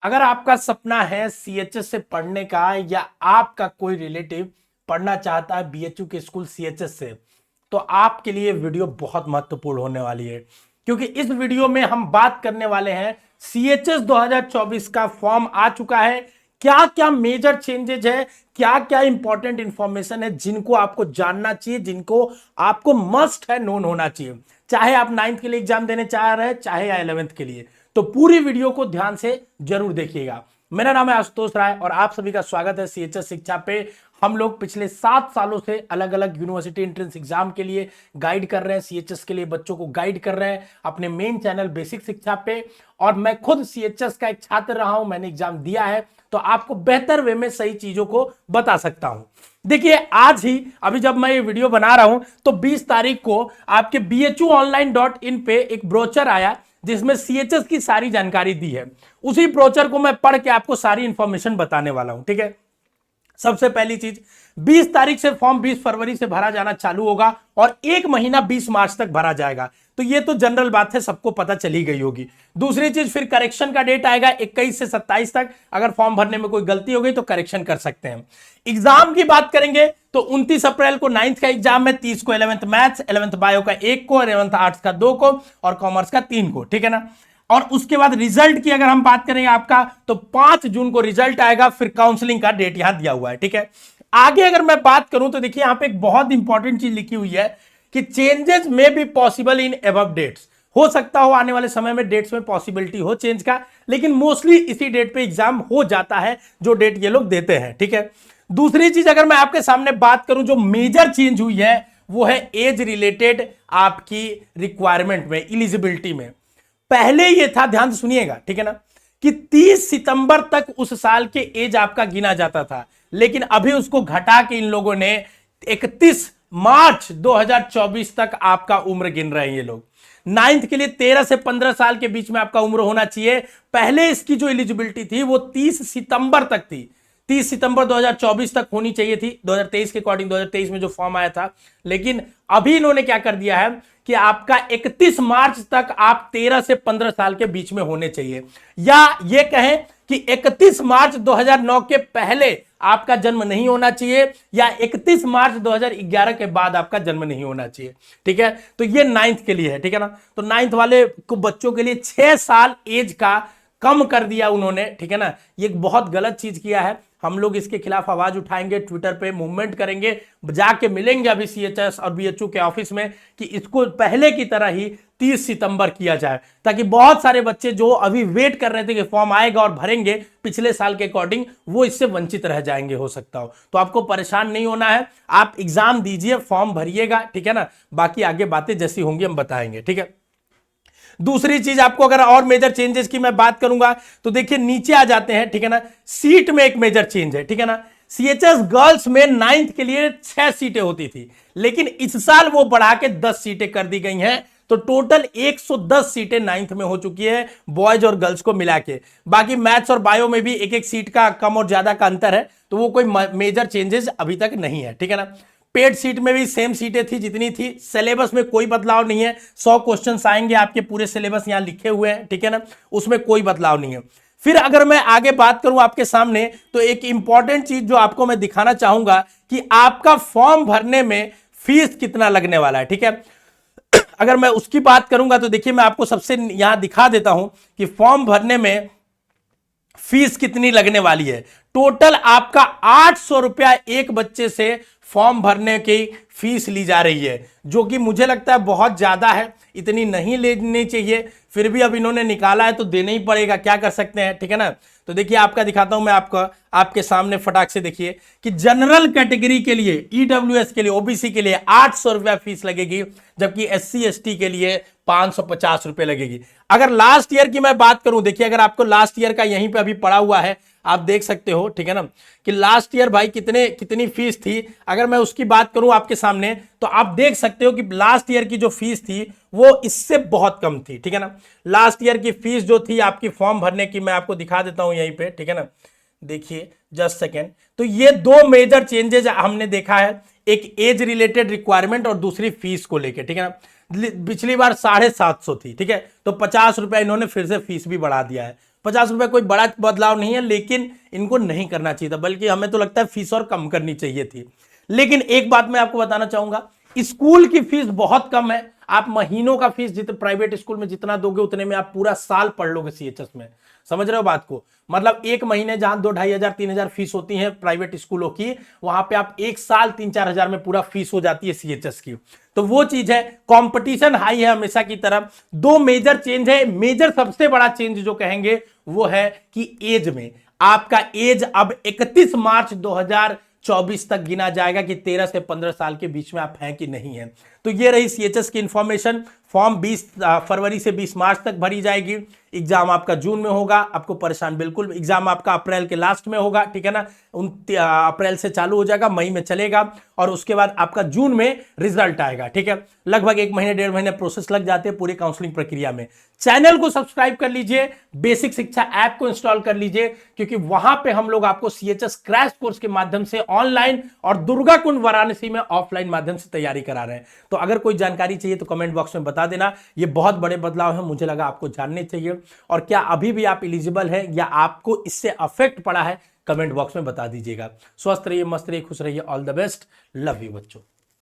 अगर आपका सपना है सीएचएस से पढ़ने का या आपका कोई रिलेटिव पढ़ना चाहता है बीएचयू के स्कूल सीएचएस से, तो आपके लिए वीडियो बहुत महत्वपूर्ण होने वाली है, क्योंकि इस वीडियो में हम बात करने वाले हैं सीएचएस 2024 का फॉर्म आ चुका है। क्या क्या मेजर चेंजेज है, क्या क्या इंपॉर्टेंट इंफॉर्मेशन है जिनको आपको जानना चाहिए, जिनको आपको मस्ट है नोन होना चाहिए, चाहे आप 9th के लिए एग्जाम देने चाह रहे हैं चाहे या 11th के लिए। तो पूरी वीडियो को ध्यान से जरूर देखिएगा। मेरा नाम है आशुतोष राय और आप सभी का स्वागत है सीएचएस शिक्षा पे। हम लोग पिछले 7 सालों से अलग अलग यूनिवर्सिटी एंट्रेंस एग्जाम के लिए गाइड कर रहे हैं, सीएचएस के लिए बच्चों को गाइड कर रहे हैं अपने मेन चैनल बेसिक शिक्षा पे। और मैं खुद सीएचएस का एक छात्र रहा हूं, मैंने एग्जाम दिया है, तो आपको बेहतर वे में सही चीजों को बता सकता हूं। देखिए आज ही अभी जब मैं ये वीडियो बना रहा हूं तो 20 तारीख को आपके bhuonline.in पे एक ब्रोचर आया जिसमें सीएचएस की सारी जानकारी दी है। उसी ब्रोचर को मैं पढ़ के आपको सारी इंफॉर्मेशन बताने वाला हूं। ठीक है, सबसे पहली चीज, 20 तारीख से फॉर्म 20 फरवरी से भरा जाना चालू होगा और 1 महीना 20 मार्च तक भरा जाएगा। तो ये तो जनरल बात है, सबको पता चली गई होगी। दूसरी चीज, फिर करेक्शन का डेट आएगा 21 से 27 तक। अगर फॉर्म भरने में कोई गलती हो गई तो करेक्शन कर सकते हैं। एग्जाम की बात करेंगे तो 29 अप्रैल को 9th का एग्जाम है, 30 को 11th मैथ्स, 11th बायो का 1 को, 11th आर्ट्स का 2 को और कॉमर्स का 3 को। ठीक है ना। और उसके बाद रिजल्ट की अगर हम बात करें आपका, तो 5 जून को रिजल्ट आएगा। फिर काउंसलिंग का डेट यहां दिया हुआ है। ठीक है, आगे अगर मैं बात करूं तो देखिए यहां पे एक बहुत इंपॉर्टेंट चीज लिखी हुई है कि changes may be possible in above dates. हो सकता हो आने वाले समय में डेट्स में पॉसिबिलिटी हो चेंज का, लेकिन मोस्टली इसी डेट पे एग्जाम हो जाता है जो डेट ये लोग देते हैं। ठीक है, दूसरी चीज अगर मैं आपके सामने बात करूं जो मेजर चेंज हुई है वो है एज रिलेटेड आपकी रिक्वायरमेंट में, इलिजिबिलिटी में। पहले ये था, ध्यान से सुनिएगा, ठीक है ना, कि 30 सितंबर तक उस साल के एज आपका गिना जाता था, लेकिन अभी उसको घटा के इन लोगों ने 31 मार्च 2024 तक आपका उम्र गिन रहे हैं ये लोग। 9th के लिए 13 से 15 साल के बीच में आपका उम्र होना चाहिए। पहले इसकी जो एलिजिबिलिटी थी वो 30 सितंबर तक थी, 30 सितंबर 2024 तक होनी चाहिए थी 2023 के अकॉर्डिंग, 2023 में जो फॉर्म आया था। लेकिन अभी इन्होंने क्या कर दिया है कि आपका 31 मार्च तक आप 13 से 15 साल के बीच में होने चाहिए, या ये कहें कि 31 मार्च 2009 के पहले आपका जन्म नहीं होना चाहिए, या 31 मार्च 2011 के बाद आपका जन्म नहीं होना चाहिए। ठीक है, तो ये 9th के लिए है। ठीक है ना, तो 9th वाले को बच्चों के लिए 6 साल एज का कम कर दिया उन्होंने। ठीक है ना, ये बहुत गलत चीज किया है। हम लोग इसके खिलाफ आवाज उठाएंगे, ट्विटर पे मूवमेंट करेंगे, जाके मिलेंगे अभी सीएचएस और बीएचयू के ऑफिस में कि इसको पहले की तरह ही 30 सितंबर किया जाए, ताकि बहुत सारे बच्चे जो अभी वेट कर रहे थे कि फॉर्म आएगा और भरेंगे पिछले साल के अकॉर्डिंग, वो इससे वंचित रह जाएंगे, हो सकता हो। तो आपको परेशान नहीं होना है, आप एग्जाम दीजिए, फॉर्म भरिएगा। ठीक है ना, बाकी आगे बातें जैसी होंगी हम बताएंगे। ठीक है, दूसरी चीज आपको अगर और मेजर चेंजेस की मैं बात करूंगा तो देखिए नीचे आ जाते हैं। ठीक है ना, सीट में एक मेजर चेंज है। ठीक है ना, सीएचएस गर्ल्स में 9th के लिए 6 सीटें होती थी, लेकिन इस साल वो बढ़ा के 10 सीटें कर दी गई हैं। तो टोटल 110 सीटें 9th में हो चुकी है, बॉयज और गर्ल्स को मिला के। बाकी मैथ्स और बायो में भी एक एक सीट का कम और ज्यादा का अंतर है, तो वो कोई मेजर चेंजेस अभी तक नहीं है। ठीक है ना, पेड सीट में भी सेम सीटें थी जितनी थी। सिलेबस में कोई बदलाव नहीं है, 100 क्वेश्चंस आएंगे आपके, पूरे सिलेबस यहां लिखे हुए हैं। ठीक है ना, उसमें कोई बदलाव नहीं है। फिर अगर मैं आगे बात करूं आपके सामने, तो एक इंपॉर्टेंट चीज जो आपको मैं दिखाना चाहूंगा कि आपका फॉर्म भरने में फीस कितना लगने वाला है। ठीक है, अगर मैं उसकी बात करूंगा तो देखिए मैं आपको सबसे यहां दिखा देता हूं कि फॉर्म भरने में फीस कितनी लगने वाली है। टोटल आपका 800 रुपया एक बच्चे से फॉर्म भरने की फीस ली जा रही है, जो कि मुझे लगता है बहुत ज्यादा है, इतनी नहीं लेनी चाहिए। फिर भी अब इन्होंने निकाला है तो देना ही पड़ेगा, क्या कर सकते हैं। ठीक है ना, तो देखिए आपका दिखाता हूं मैं आपके सामने फटाक से। देखिए कि जनरल कैटेगरी के लिए, ईडब्ल्यूएस के लिए, ओबीसी के लिए 800 रुपया फीस लगेगी, जबकि एससी एसटी के लिए 550 रुपए लगेगी। अगर लास्ट ईयर की मैं बात करूं, देखिए अगर आपको लास्ट ईयर का यहीं पे अभी पड़ा हुआ है, आप देख सकते हो। ठीक है ना, कि लास्ट ईयर भाई कितनी फीस थी। अगर मैं उसकी बात करूं आपके सामने तो आप देख सकते हो कि लास्ट ईयर की जो फीस थी वो इससे बहुत कम थी। ठीक है ना, लास्ट ईयर की फीस जो थी आपकी फॉर्म भरने की, मैं आपको दिखा देता हूं यहीं पे। ठीक है ना, देखिए जस्ट सेकेंड। तो ये 2 मेजर चेंजेस हमने देखा है, एक एज रिलेटेड रिक्वायरमेंट और दूसरी फीस को लेकर। ठीक है ना, पिछली बार 750 थी, ठीक है, तो 50 रुपया इन्होंने फिर से फीस भी बढ़ा दिया है। 50 रुपए कोई बड़ा बदलाव नहीं है, लेकिन इनको नहीं करना चाहिए था, बल्कि हमें तो लगता है फीस और कम करनी चाहिए थी। लेकिन एक बात मैं आपको बताना चाहूंगा, स्कूल की फीस बहुत कम है। आप महीनों का फीस जितने प्राइवेट स्कूल में जितना दोगे उतने में आप पूरा साल पढ़ लोगे सीएचएस में। समझ रहे हो बात को? मतलब एक महीने जहां 2-2,500-3,000 फीस होती है प्राइवेट स्कूलों की, वहां पे आप एक साल 3-4 हजार में पूरा फीस हो जाती है सीएचएस की। तो वो चीज है, कंपटीशन हाई है हमेशा की तरफ। दो मेजर चेंज है। मेजर सबसे बड़ा चेंज जो कहेंगे वो है कि एज में आपका एज अब 31 मार्च 2024 तक गिना जाएगा कि 13 से 15 साल के बीच में आप हैं कि नहीं हैं। तो ये रही सीएचएस की इंफॉर्मेशन। फॉर्म 20 फरवरी से 20 मार्च तक भरी जाएगी। एग्जाम आपका जून में होगा, आपको परेशान बिल्कुल। एग्जाम आपका अप्रैल के लास्ट में होगा, ठीक है ना। अप्रैल से चालू हो जाएगा, मई में चलेगा, और उसके बाद आपका जून में रिजल्ट आएगा, ठीक है। लगभग 1 महीने 1.5 महीने प्रोसेस लग जाते हैं पूरी काउंसलिंग प्रक्रिया में। चैनल को सब्सक्राइब कर लीजिए, बेसिक शिक्षा ऐप को इंस्टॉल कर लीजिए, क्योंकि वहां पे हम लोग आपको सीएचएस क्रैश कोर्स के माध्यम से ऑनलाइन और दुर्गा कुंड वाराणसी में ऑफलाइन माध्यम से तैयारी करा रहे हैं। तो अगर कोई जानकारी चाहिए तो कमेंट बॉक्स में बता देना। ये बहुत बड़े बदलाव है, मुझे लगा आपको जानने चाहिए। और क्या अभी भी आप एलिजिबल है या आपको इससे अफेक्ट पड़ा है, कमेंट बॉक्स में बता दीजिएगा। स्वस्थ रहिए, मस्त रहिए, खुश रहिए। All the best, love you बच्चों।